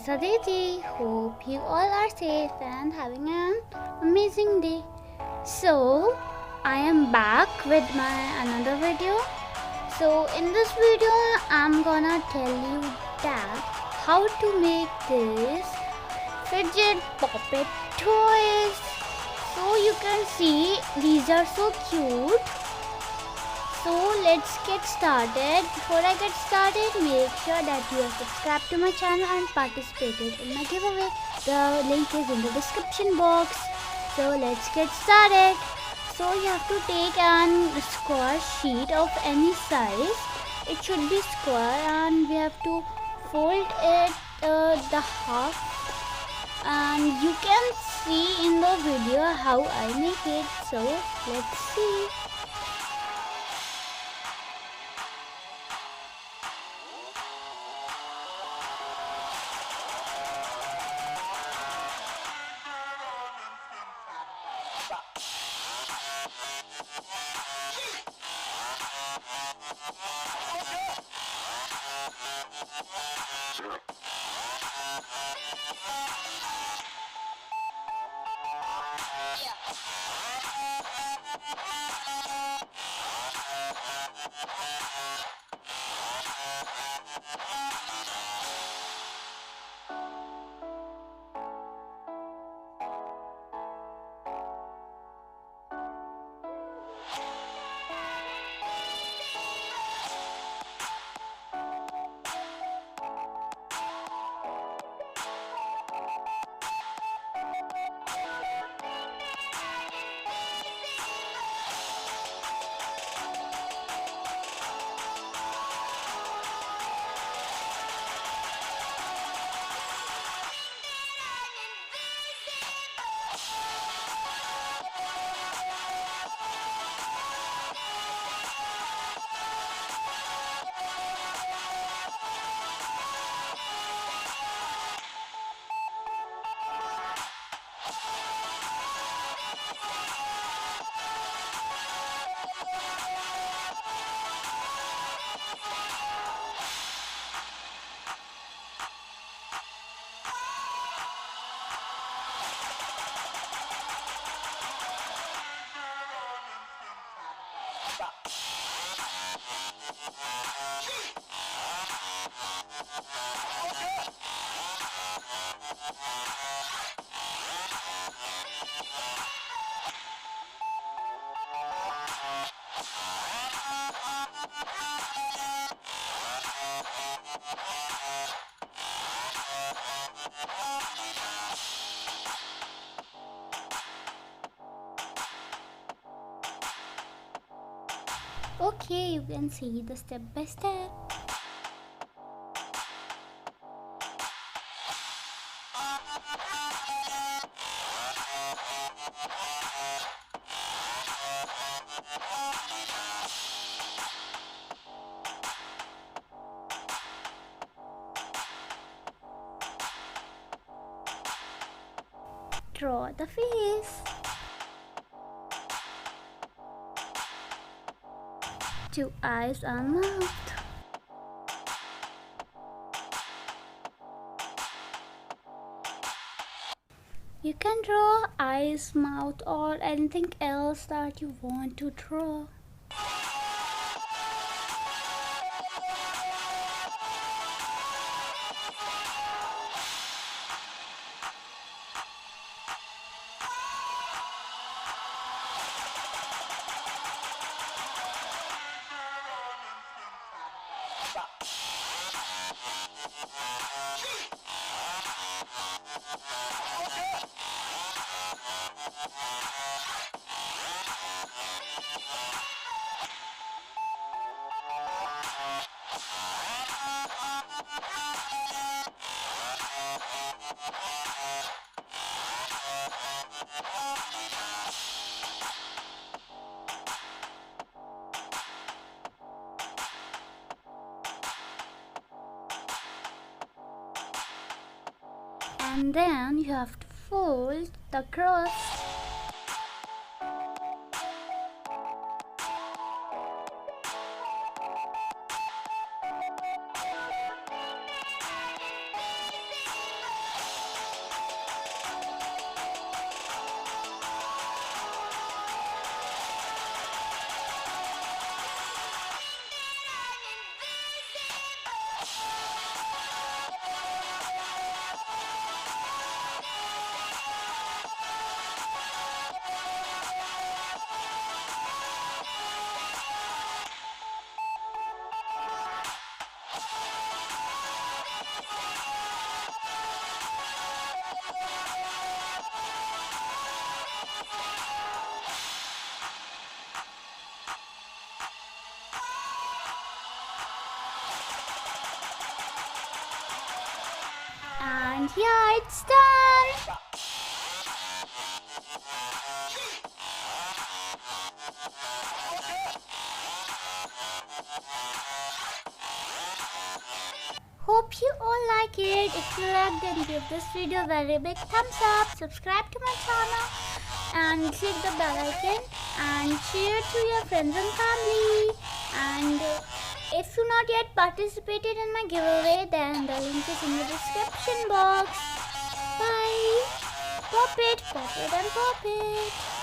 Aditi. Hope you all are safe and having an amazing day. So, I am back with my another video. So, in this video, I'm gonna tell you that how to make this fidget puppet toys. So you can see these are so cute. So let's get started. Before I get started, make sure that you are subscribed to my channel and participated in my giveaway. The link is in the description box. So let's get started. So you have to take a square sheet of any size. It should be square and we have to fold it the half, and you can see in the video how I make it. So let's see. Okay, you can see the step by step. Draw the face. Two eyes and mouth. You can draw eyes, mouth, or anything else that you want to draw. And then you have to fold the cross. And yeah, it's done. Hope you all like it. If you like, then give this video a very big thumbs up. Subscribe to my channel and click the bell icon and share to your friends and family. And if you not yet participated in my giveaway, then the link is in the description box. Bye. Pop it and pop it.